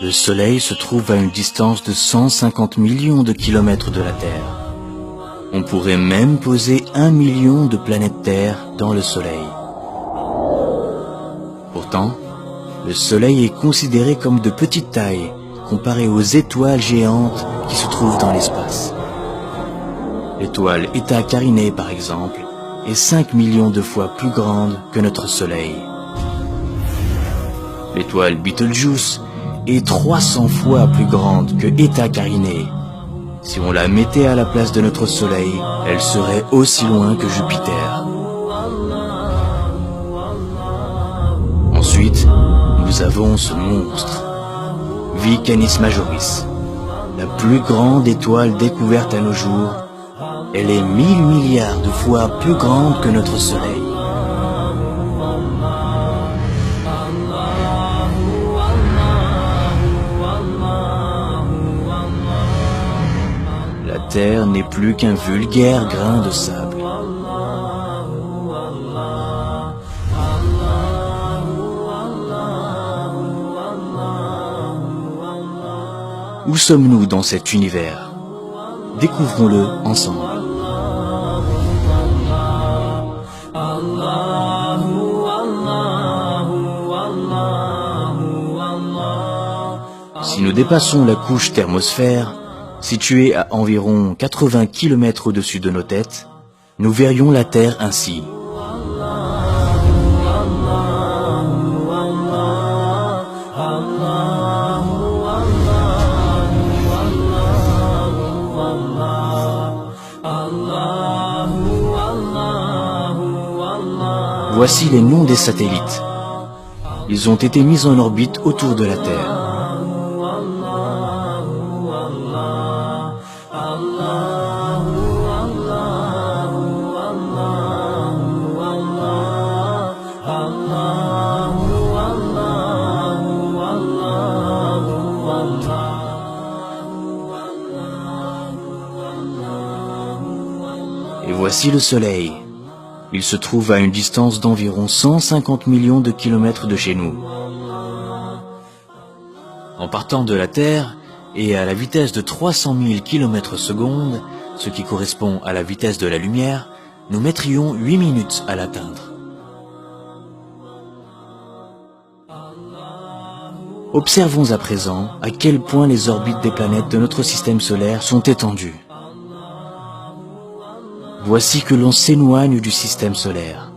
Le Soleil se trouve à une distance de 150 millions de kilomètres de la Terre. On pourrait même poser 1 million de planètes Terre dans le Soleil. Pourtant, le Soleil est considéré comme de petite taille comparé aux étoiles géantes qui se trouvent dans l'espace. L'étoile Eta Carinae, par exemple, est 5 millions de fois plus grande que notre Soleil. L'étoile Betelgeuse est 300 fois plus grande que Eta Carinae. Si on la mettait à la place de notre Soleil, elle serait aussi loin que Jupiter. Ensuite, nous avons ce monstre, V Canis Majoris, la plus grande étoile découverte à nos jours. Elle est 1000 milliards de fois plus grande que notre Soleil. La Terre n'est plus qu'un vulgaire grain de sable. Où sommes-nous dans cet univers? Découvrons-le ensemble. Si nous dépassons la couche thermosphère, située à environ 80 km au-dessus de nos têtes, nous verrions la Terre ainsi. Voici les noms des satellites. Ils ont été mis en orbite autour de la Terre. Et voici le Soleil. Il se trouve à une distance d'environ 150 millions de kilomètres de chez nous. En partant de la Terre et à la vitesse de 300 000 km/s, ce qui correspond à la vitesse de la lumière, nous mettrions 8 minutes à l'atteindre. Observons à présent à quel point les orbites des planètes de notre système solaire sont étendues. Voici que l'on s'éloigne du système solaire.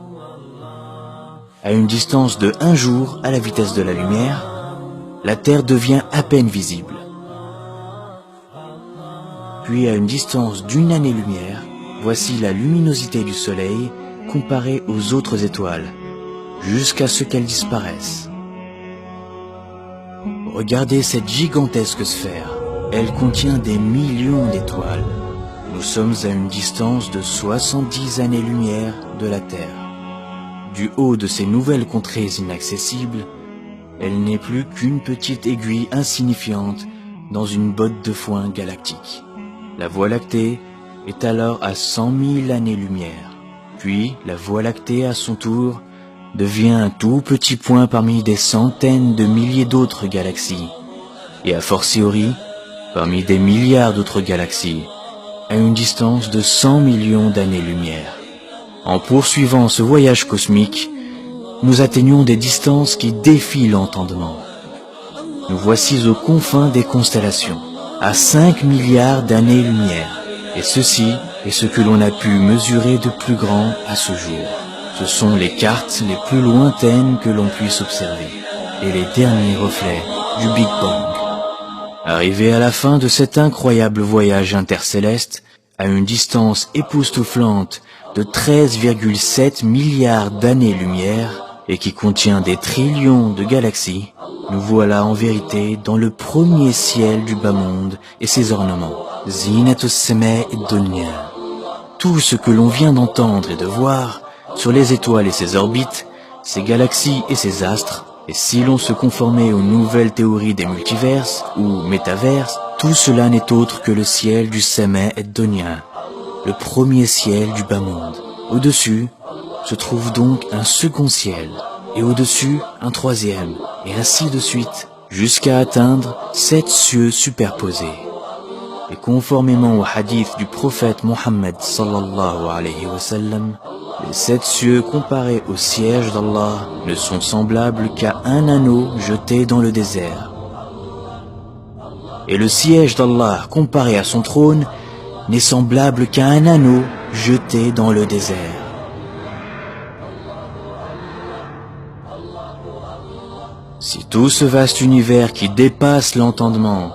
À une distance de 1 jour à la vitesse de la lumière, la Terre devient à peine visible. Puis à une distance d'1 année-lumière, voici la luminosité du Soleil comparée aux autres étoiles, jusqu'à ce qu'elle disparaisse. Regardez cette gigantesque sphère. Elle contient des millions d'étoiles. Nous sommes à une distance de 70 années-lumière de la Terre. Du haut de ces nouvelles contrées inaccessibles, elle n'est plus qu'une petite aiguille insignifiante dans une botte de foin galactique. La Voie lactée est alors à 100 000 années-lumière. Puis, la Voie lactée, à son tour, devient un tout petit point parmi des centaines de milliers d'autres galaxies. Et a fortiori, parmi des milliards d'autres galaxies, à une distance de 100 millions d'années-lumière. En poursuivant ce voyage cosmique, nous atteignons des distances qui défient l'entendement. Nous voici aux confins des constellations, à 5 milliards d'années-lumière. Et ceci est ce que l'on a pu mesurer de plus grand à ce jour. Ce sont les cartes les plus lointaines que l'on puisse observer, et les derniers reflets du Big Bang. Arrivé à la fin de cet incroyable voyage intercéleste, à une distance époustouflante de 13,7 milliards d'années-lumière, et qui contient des trillions de galaxies, nous voilà en vérité dans le premier ciel du bas monde et ses ornements. Zinatus Semae Dunya. Tout ce que l'on vient d'entendre et de voir sur les étoiles et ses orbites, ses galaxies et ses astres, et si l'on se conformait aux nouvelles théories des multiverses ou métaverses, tout cela n'est autre que le ciel du Semae Dunya, le premier ciel du bas monde. Au-dessus se trouve donc un second ciel, et au-dessus un troisième, et ainsi de suite, jusqu'à atteindre 7 cieux superposés. Et conformément au hadith du prophète Mohammed sallallahu alayhi wa sallam, les 7 cieux comparés au siège d'Allah ne sont semblables qu'à un anneau jeté dans le désert. Et le siège d'Allah comparé à son trône n'est semblable qu'à un anneau jeté dans le désert. Si tout ce vaste univers qui dépasse l'entendement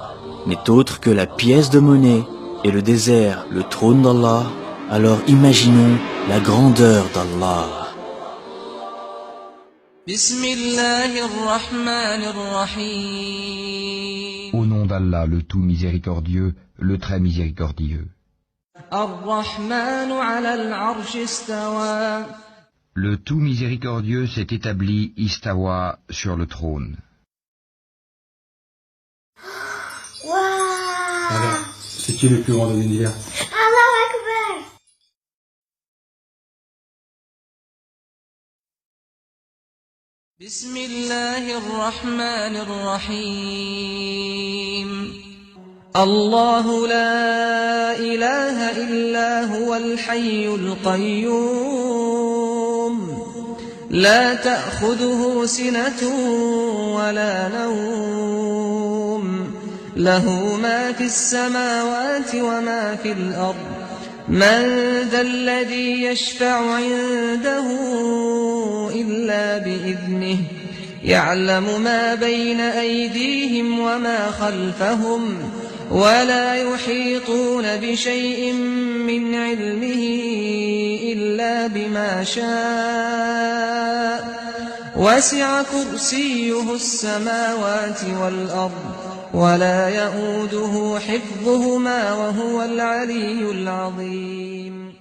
n'est autre que la pièce de monnaie et le désert, le trône d'Allah, alors imaginons la grandeur d'Allah. Au nom d'Allah, le tout miséricordieux, le très miséricordieux. Le tout miséricordieux s'est établi istawa sur le trône. Alors, c'est qui le plus grand de l'univers? Allahu Akbar. الله لا إله إلا هو الحي القيوم لا تأخذه سنة ولا نوم له ما في السماوات وما في الأرض من ذا الذي يشفع عنده إلا بإذنه يعلم ما بين أيديهم وما خلفهم ولا يحيطون بشيء من علمه إلا بما شاء وسع كرسيه السماوات والأرض ولا يؤوده حفظهما وهو العلي العظيم